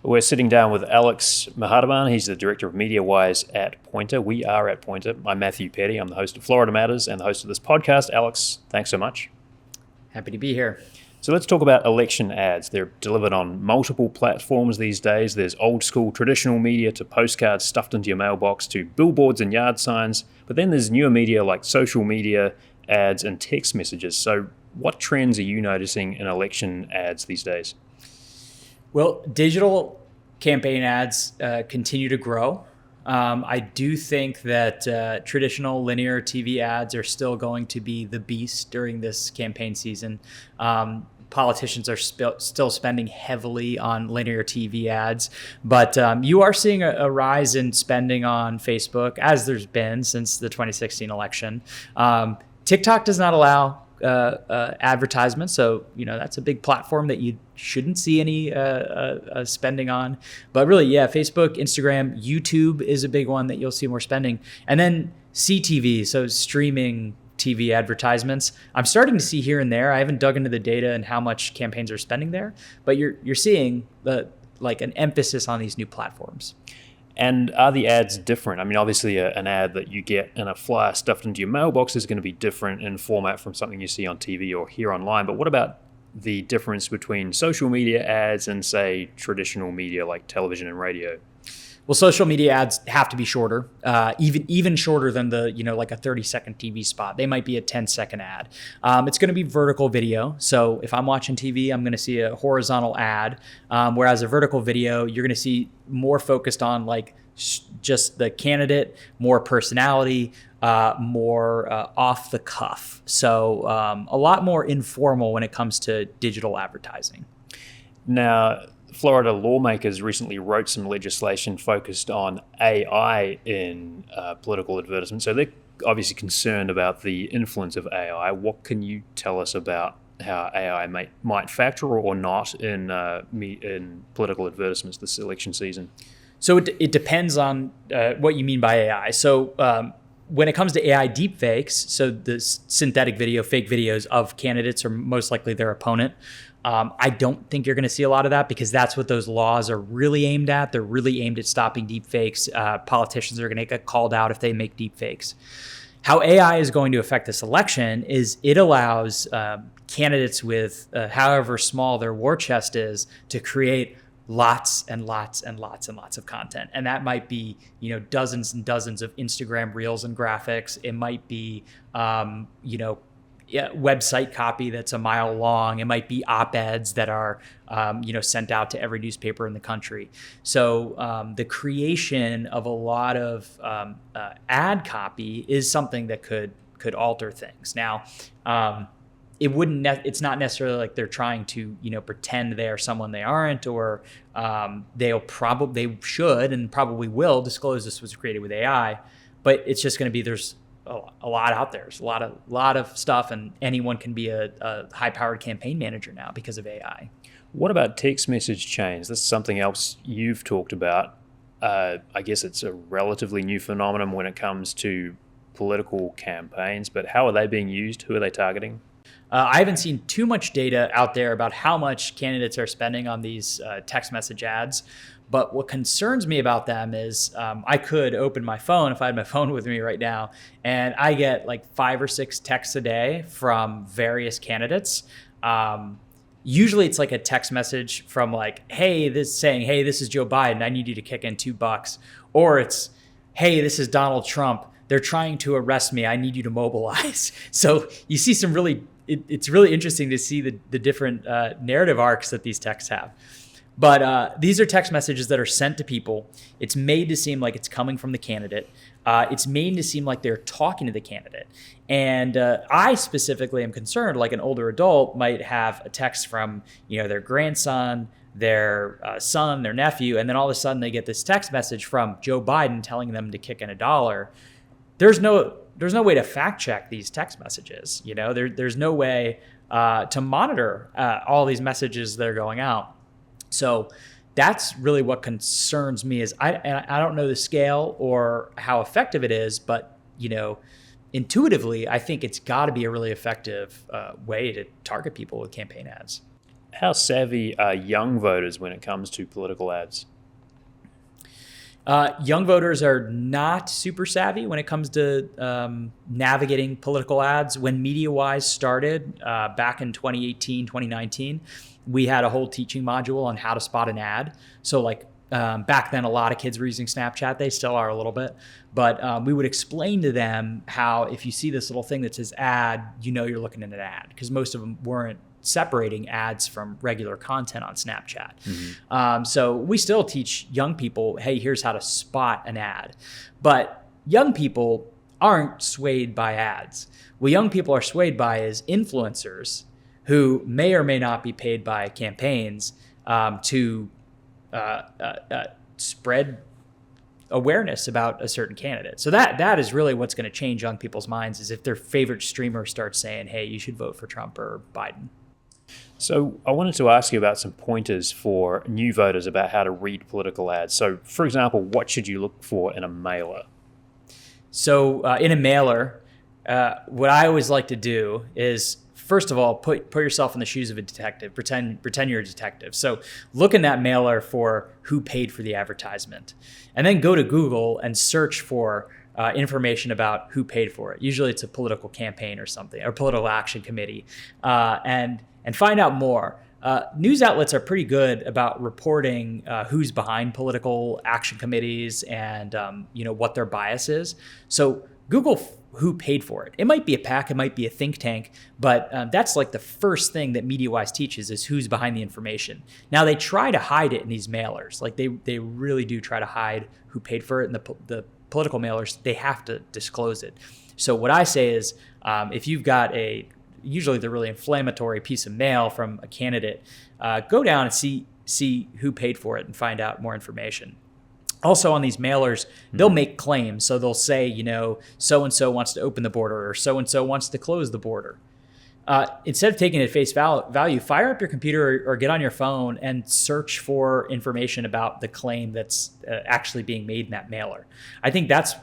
We're sitting down with Alex Mahadaman. He's the director of Mediawise at Poynter. We are at Poynter. I'm Matthew Peddie. I'm the host of Florida Matters and the host of this podcast. Alex, thanks so much. Happy to be here. So let's talk about election ads. They're delivered on multiple platforms these days. There's old school traditional media to postcards stuffed into your mailbox to billboards and yard signs. But then there's newer media like social media, ads, and text messages. So what trends are you noticing in election ads these days? Well, digital campaign ads continue to grow. I do think that traditional linear TV ads are still going to be the beast during this campaign season. Politicians are still spending heavily on linear TV ads, but you are seeing a rise in spending on Facebook, as there's been since the 2016 election. TikTok does not allow advertisements, so that's a big platform that you shouldn't see any spending on. But really, yeah, Facebook, Instagram, YouTube is a big one that you'll see more spending, and then CTV, so streaming TV advertisements. I'm starting to see here and there. I haven't dug into the data and how much campaigns are spending there, but you're seeing an emphasis on these new platforms. And are the ads different? I mean, obviously an ad that you get in a flyer stuffed into your mailbox is going to be different in format from something you see on TV or hear online. But what about the difference between social media ads and, say, traditional media like television and radio? Well, social media ads have to be shorter, even shorter than the, like a 30-second TV spot. They might be a 10-second ad. It's going to be vertical video. So if I'm watching TV, I'm going to see a horizontal ad, whereas a vertical video, you're going to see more focused on just the candidate, more personality, more off the cuff. So a lot more informal when it comes to digital advertising. Now, Florida lawmakers recently wrote some legislation focused on AI in political advertisements. So they're obviously concerned about the influence of AI. What can you tell us about how AI might factor or not in political advertisements this election season? So it depends on what you mean by AI. So when it comes to AI deepfakes, so the synthetic video, fake videos of candidates or most likely their opponent, I don't think you're going to see a lot of that because that's what those laws are really aimed at. They're really aimed at stopping deepfakes. Politicians are going to get called out if they make deepfakes. How AI is going to affect this election is it allows candidates with however small their war chest is to create lots and lots and lots and lots of content. And that might be, dozens and dozens of Instagram reels and graphics. It might be, website copy that's a mile long. It might be op-eds that are, sent out to every newspaper in the country. So the creation of a lot of ad copy is something that could alter things. Now, it's not necessarily like they're trying to, pretend they are someone they aren't, or they should and probably will disclose this was created with AI, but it's just going to be, there's a lot out there. There's a lot of stuff, and anyone can be a high-powered campaign manager now because of AI. What about text message chains? This is something else you've talked about. I guess it's a relatively new phenomenon when it comes to political campaigns, but how are they being used? Who are they targeting? I haven't seen too much data out there about how much candidates are spending on these text message ads. But what concerns me about them is I could open my phone if I had my phone with me right now, and I get like 5 or 6 texts a day from various candidates. Usually it's like a text message from hey, this is Joe Biden. I need you to kick in $2. Or it's, hey, this is Donald Trump. They're trying to arrest me. I need you to mobilize. So you see some it's really interesting to see the different narrative arcs that these texts have. But these are text messages that are sent to people. It's made to seem like it's coming from the candidate. It's made to seem like they're talking to the candidate. And I specifically am concerned, like an older adult might have a text from their grandson, their son, their nephew, and then all of a sudden they get this text message from Joe Biden telling them to kick in $1. There's no way to fact check these text messages. There's no way to monitor all these messages that are going out. So that's really what concerns me. Is I don't know the scale or how effective it is, but intuitively, I think it's got to be a really effective way to target people with campaign ads. how savvy are young voters when it comes to political ads? Young voters are not super savvy when it comes to navigating political ads. When Mediawise started back in 2018, 2019, we had a whole teaching module on how to spot an ad. So back then, a lot of kids were using Snapchat. They still are a little bit. But we would explain to them how if you see this little thing that says ad, you're looking at an ad, because most of them weren't separating ads from regular content on Snapchat. Mm-hmm. So we still teach young people, hey, here's how to spot an ad. But young people aren't swayed by ads. What young people are swayed by is influencers who may or may not be paid by campaigns to spread awareness about a certain candidate. So that is really what's going to change young people's minds, is if their favorite streamer starts saying, hey, you should vote for Trump or Biden. So I wanted to ask you about some pointers for new voters about how to read political ads. So, for example, what should you look for in a mailer? So in a mailer, what I always like to do is, first of all, put yourself in the shoes of a detective. Pretend you're a detective. So look in that mailer for who paid for the advertisement, and then go to Google and search for information about who paid for it. Usually it's a political campaign or something, or political action committee, and find out more. News outlets are pretty good about reporting who's behind political action committees and what their bias is. So Google who paid for it. It might be a PAC, it might be a think tank, but that's like the first thing that Mediawise teaches, is who's behind the information. Now they try to hide it in these mailers. Like they really do try to hide who paid for it. And the political mailers, they have to disclose it. So what I say is, if you've got usually the really inflammatory piece of mail from a candidate, go down and see who paid for it and find out more information. Also on these mailers, they'll make claims. So they'll say, so-and-so wants to open the border, or so-and-so wants to close the border. Instead of taking it at face value, fire up your computer or get on your phone and search for information about the claim that's actually being made in that mailer. I think that's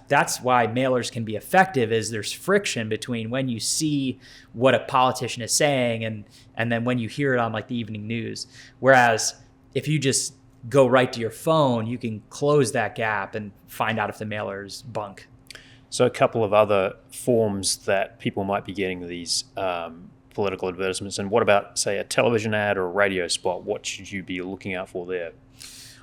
why mailers can be effective, is there's friction between when you see what a politician is saying and then when you hear it on like the evening news. Whereas if you just go right to your phone, you can close that gap and find out if the mailer's bunk. So a couple of other forms that people might be getting these political advertisements. And what about, say, a television ad or a radio spot? What should you be looking out for there?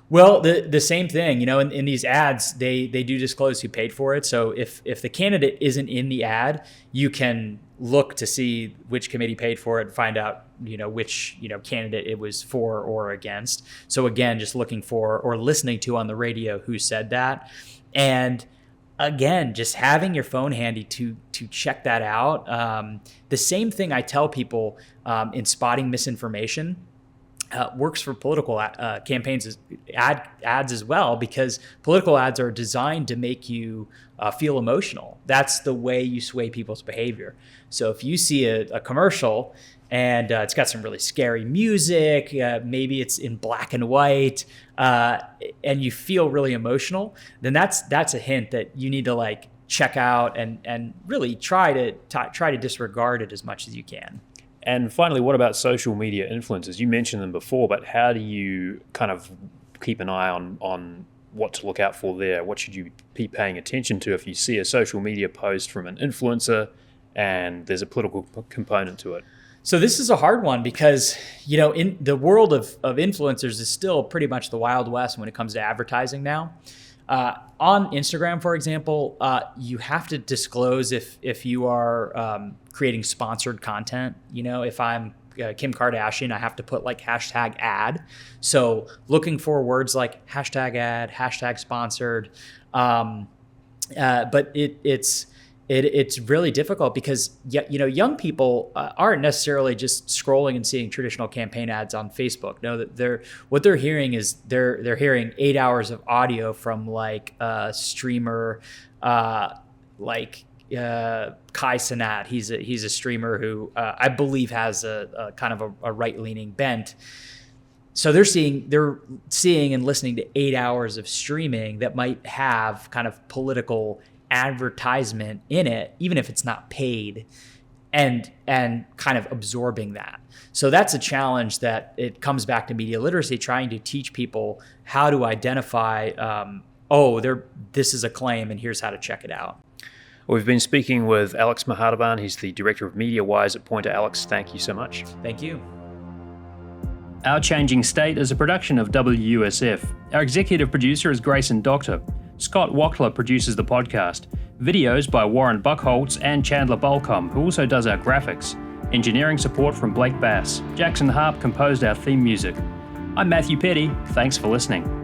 Well, the same thing, in these ads, they do disclose who paid for it. So if the candidate isn't in the ad, you can look to see which committee paid for it and find out, which, candidate it was for or against. So again, just looking for or listening to on the radio who said that. And again, just having your phone handy to check that out. The same thing I tell people in spotting misinformation works for political campaigns, ads as well, because political ads are designed to make you feel emotional. That's the way you sway people's behavior. So if you see a commercial and it's got some really scary music, maybe it's in black and white, and you feel really emotional, then that's a hint that you need to check out and really try to disregard it as much as you can. And finally, what about social media influencers? You mentioned them before, but how do you kind of keep an eye on what to look out for there? What should you be paying attention to if you see a social media post from an influencer and there's a political component to it? So this is a hard one because, in the world of influencers is still pretty much the Wild West when it comes to advertising now. On Instagram, for example, you have to disclose if you are creating sponsored content. If I'm Kim Kardashian, I have to put #ad. So looking for words like #ad, #sponsored. But it's really difficult because young people aren't necessarily just scrolling and seeing traditional campaign ads on Facebook. No, what they're hearing is they're hearing 8 hours of audio from a streamer Kai Cenat. He's a streamer who I believe has a kind of a right-leaning bent. So they're seeing and listening to 8 hours of streaming that might have kind of political advertisement in it, even if it's not paid. and kind of absorbing that. So that's a challenge that it comes back to media literacy, trying to teach people how to identify, this is a claim and here's how to check it out. We've been speaking with Alex Mahadaban. He's the director of Mediawise at Poynter. Alex, thank you so much. Thank you. Our Changing State is a production of WUSF. Our executive producer is Gracyn Doctor. Scott Wachtler produces the podcast. Videos by Warren Buchholz and Chandler Balkcom, who also does our graphics. Engineering support from Blake Bass. Jackson Harpe composed our theme music. I'm Matthew Peddie. Thanks for listening.